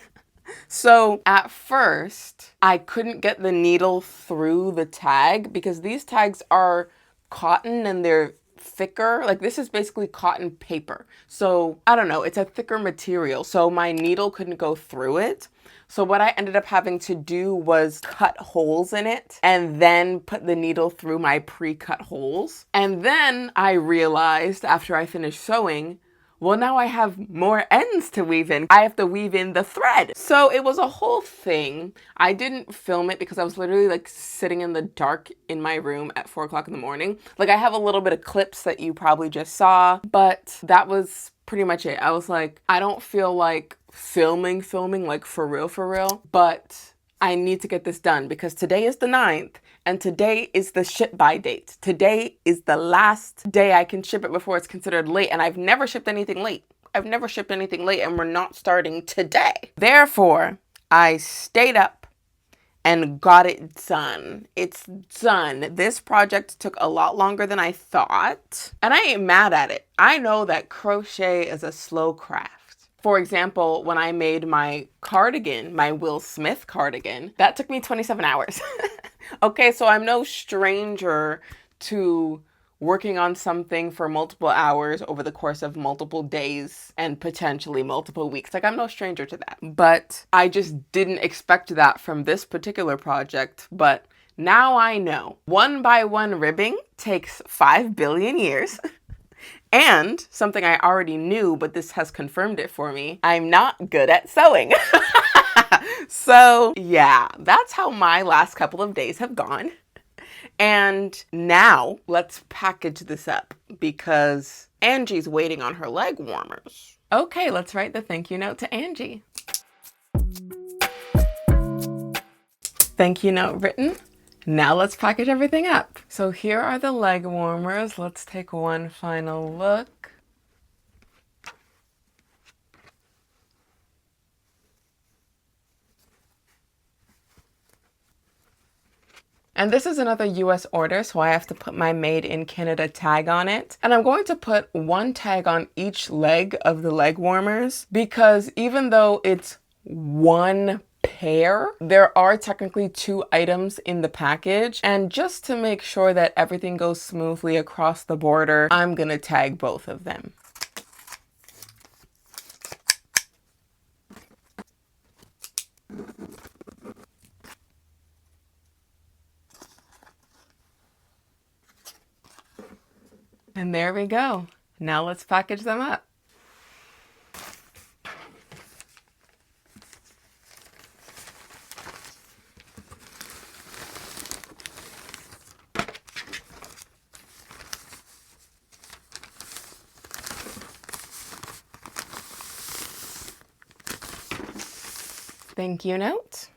So at first I couldn't get the needle through the tag because these tags are cotton and they're thicker, like this is basically cotton paper. So I don't know, it's a thicker material. So my needle couldn't go through it. So what I ended up having to do was cut holes in it and then put the needle through my pre-cut holes. And then I realized after I finished sewing, well, now I have more ends to weave in. I have to weave in the thread. So it was a whole thing. I didn't film it because I was literally like sitting in the dark in my room at 4 o'clock in the morning. Like I have a little bit of clips that you probably just saw, but that was pretty much it. I was like, I don't feel like filming like for real, but I need to get this done because today is the 9th and today is the ship by date. Today is the last day I can ship it before it's considered late, and I've never shipped anything late. And we're not starting today. Therefore, I stayed up and got it done. It's done. This project took a lot longer than I thought, and I ain't mad at it. I know that crochet is a slow craft. For example, when I made my cardigan, my Will Smith cardigan, that took me 27 hours. Okay, so I'm no stranger to working on something for multiple hours over the course of multiple days and potentially multiple weeks. Like, I'm no stranger to that. But I just didn't expect that from this particular project. But now I know. 1 by 1 ribbing takes 5 billion years. And something I already knew, but this has confirmed it for me, I'm not good at sewing. So yeah, that's how my last couple of days have gone. And now let's package this up because Angie's waiting on her leg warmers. Okay, let's write the thank you note to Angie. Thank you note written. Now let's package everything up. So here are the leg warmers. Let's take one final look. And this is another US order, so I have to put my Made in Canada tag on it. And I'm going to put one tag on each leg of the leg warmers because even though it's one pair, there are technically 2 items in the package, and just to make sure that everything goes smoothly across the border, I'm gonna tag both of them. And there we go. Now let's package them up. Thank you note.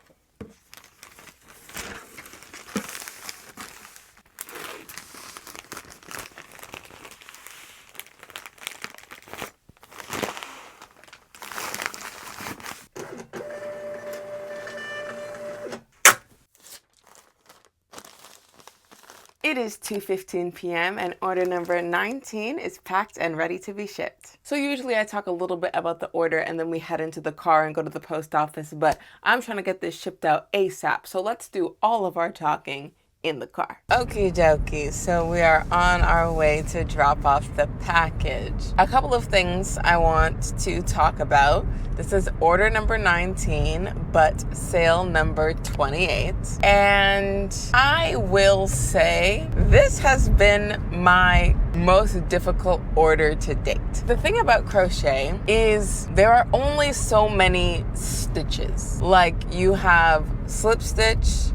It is 2:15 p.m. and order number 19 is packed and ready to be shipped. So usually I talk a little bit about the order and then we head into the car and go to the post office, but I'm trying to get this shipped out ASAP. So let's do all of our talking in the car. Okie dokie, so we are on our way to drop off the package. A couple of things I want to talk about. This is order number 19, but sale number 28. And I will say this has been my most difficult order to date. The thing about crochet is there are only so many stitches. Like you have slip stitch,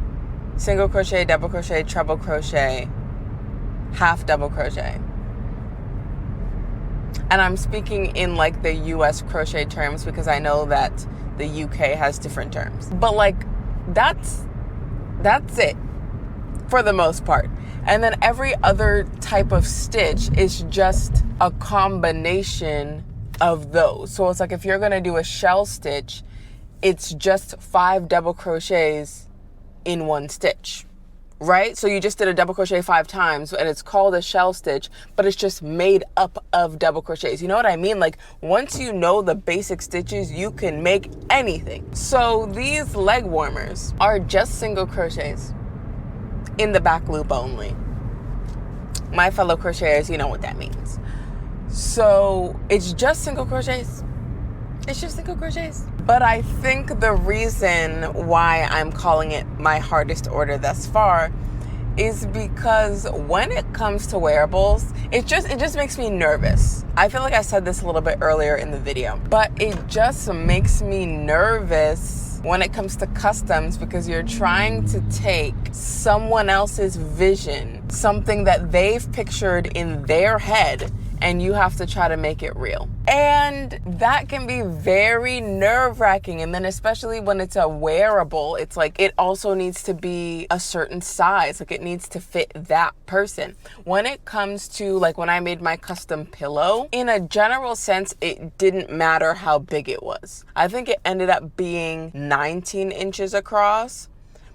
single crochet, double crochet, treble crochet, half double crochet. And I'm speaking in like the US crochet terms because I know that the UK has different terms. But like that's it for the most part. And then every other type of stitch is just a combination of those. So it's like if you're gonna do a shell stitch, it's just 5 double crochets in one stitch, right? So you just did a double crochet 5 times and it's called a shell stitch, but it's just made up of double crochets. You know what I mean? Like once you know the basic stitches, you can make anything. So these leg warmers are just single crochets in the back loop only. My fellow crocheters, you know what that means. So it's just single crochets. It's just single crochets. But I think the reason why I'm calling it my hardest order thus far is because when it comes to wearables, it just makes me nervous. I feel like I said this a little bit earlier in the video, but it just makes me nervous when it comes to customs, because you're trying to take someone else's vision, something that they've pictured in their head, and you have to try to make it real. And that can be very nerve-wracking. And then especially when it's a wearable, it's like it also needs to be a certain size. Like it needs to fit that person. When it comes to like when I made my custom pillow, in a general sense, it didn't matter how big it was. I think it ended up being 19 inches across.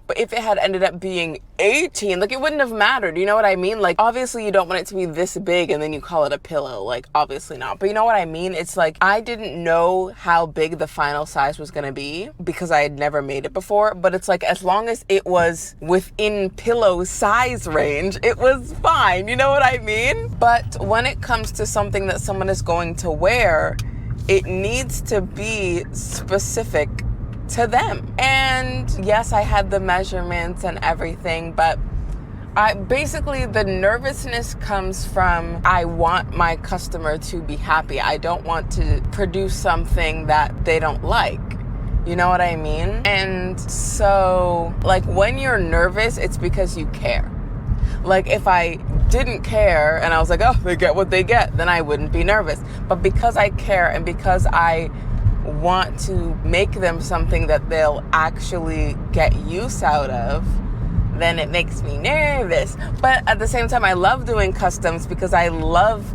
But if it had ended up being 18, like it wouldn't have mattered. You know what I mean? Like obviously you don't want it to be this big and then you call it a pillow. Like obviously not. But you know what I mean? It's like I didn't know how big the final size was going to be because I had never made it before. But it's like as long as it was within pillow size range, it was fine. You know what I mean? But when it comes to something that someone is going to wear, it needs to be specific to them. And yes, I had the measurements and everything, but basically the nervousness comes from I want my customer to be happy. I don't want to produce something that they don't like. You know what I mean? And so like when you're nervous, it's because you care. Like if I didn't care and I was like, oh, they get what they get, then I wouldn't be nervous. But because I care and because I want to make them something that they'll actually get use out of, then it makes me nervous. But at the same time, I love doing customs because I love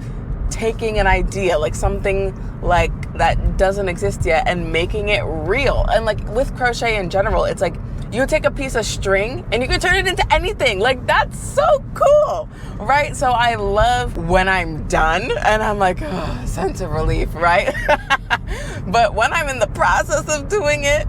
taking an idea, like something like that doesn't exist yet, and making it real. And like with crochet in general, it's like you take a piece of string and you can turn it into anything. Like that's so cool, right? So I love when I'm done and I'm like, oh, sense of relief, right? But when I'm in the process of doing it,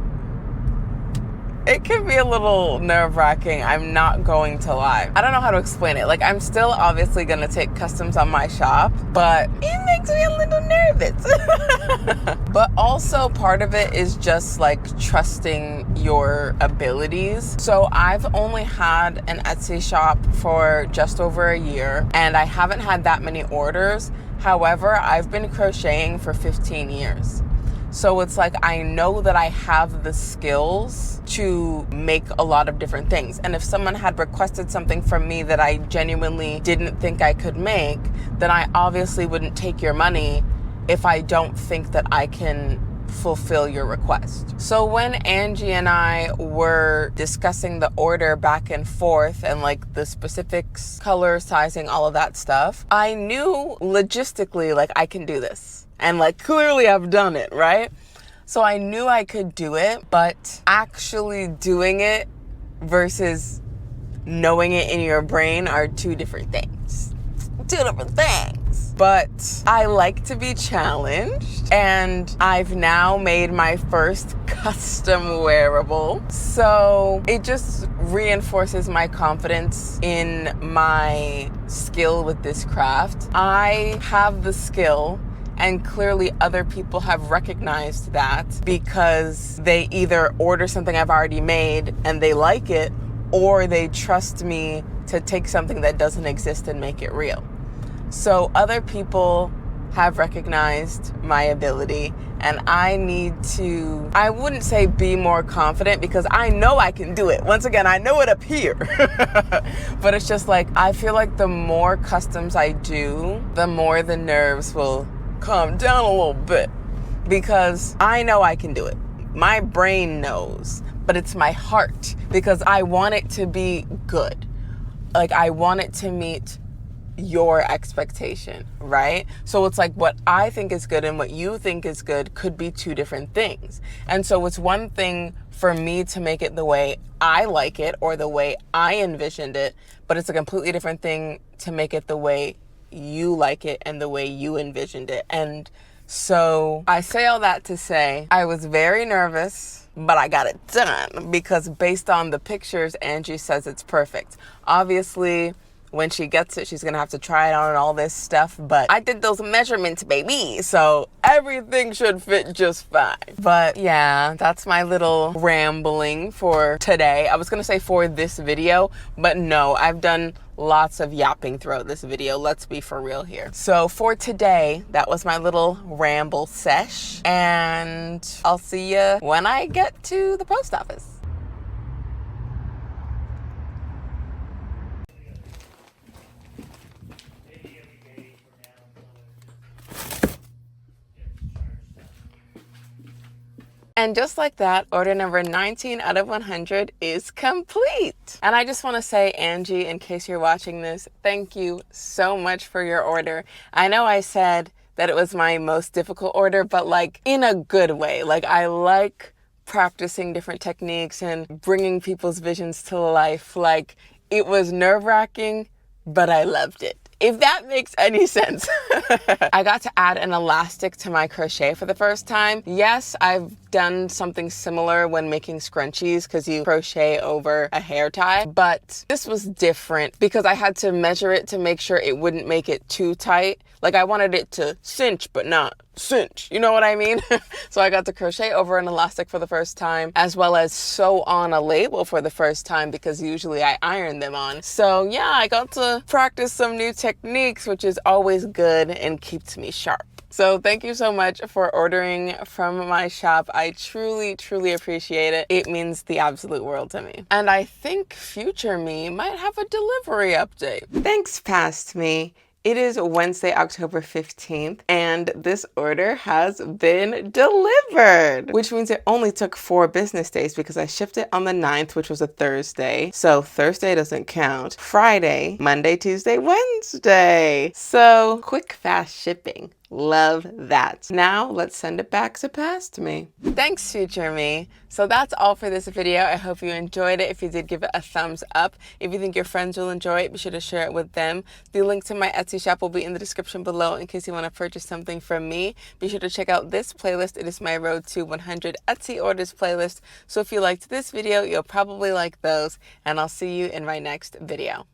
it can be a little nerve-wracking. I'm not going to lie. I don't know how to explain it. Like I'm still obviously gonna take customs on my shop, but it makes me a little nervous. But also part of it is just like trusting your abilities. So I've only had an Etsy shop for just over a year and I haven't had that many orders. However, I've been crocheting for 15 years. So it's like I know that I have the skills to make a lot of different things. And if someone had requested something from me that I genuinely didn't think I could make, then I obviously wouldn't take your money if I don't think that I can fulfill your request. So when Angie and I were discussing the order back and forth and like the specifics, color, sizing, all of that stuff, I knew logistically like I can do this. And like clearly I've done it, right? So I knew I could do it, but actually doing it versus knowing it in your brain are two different things. Two different things. But I like to be challenged, and I've now made my first custom wearable. So it just reinforces my confidence in my skill with this craft. I have the skill. And clearly other people have recognized that because they either order something I've already made and they like it, or they trust me to take something that doesn't exist and make it real. So other people have recognized my ability, and I need to, I wouldn't say be more confident because I know I can do it. Once again, I know it up here. But it's just like, I feel like the more customs I do, the more the nerves will calm down a little bit, because I know I can do it. My brain knows, but it's my heart, because I want it to be good. Like I want it to meet your expectation, right? So it's like what I think is good and what you think is good could be two different things. And so it's one thing for me to make it the way I like it or the way I envisioned it, but it's a completely different thing to make it the way you like it and the way you envisioned it. And so I say all that to say I was very nervous, but I got it done because based on the pictures, Angie says it's perfect. Obviously, when she gets it, she's gonna have to try it on and all this stuff, but I did those measurements, baby, so everything should fit just fine. But yeah, that's my little rambling for today. I was gonna say for this video, but no, I've done lots of yapping throughout this video. Let's be for real here. So for today, that was my little ramble sesh, and I'll see you when I get to the post office. And just like that, order number 19 out of 100 is complete. And I just want to say, Angie, in case you're watching this, thank you so much for your order. I know I said that it was my most difficult order, but like in a good way. Like I like practicing different techniques and bringing people's visions to life. Like it was nerve-wracking, but I loved it. If that makes any sense. I got to add an elastic to my crochet for the first time. Yes, I've done something similar when making scrunchies because you crochet over a hair tie, but this was different because I had to measure it to make sure it wouldn't make it too tight. Like I wanted it to cinch, but not cinch. You know what I mean? So I got to crochet over an elastic for the first time, as well as sew on a label for the first time because usually I iron them on. So yeah, I got to practice some new techniques, which is always good and keeps me sharp. So thank you so much for ordering from my shop. I truly, truly appreciate it. It means the absolute world to me. And I think future me might have a delivery update. Thanks, past me. It is Wednesday, October 15th, and this order has been delivered, which means it only took 4 business days because I shipped it on the 9th, which was a Thursday. So Thursday doesn't count. Friday, Monday, Tuesday, Wednesday. So quick, fast shipping. Love that. Now let's send it back to past me. Thanks, future me. So that's all for this video. I hope you enjoyed it. If you did, give it a thumbs up. If you think your friends will enjoy it, be sure to share it with them. The link to my Etsy shop will be in the description below in case you want to purchase something from me. Be sure to check out this playlist. It is my Road to 100 Etsy orders playlist. So if you liked this video, you'll probably like those, and I'll see you in my next video.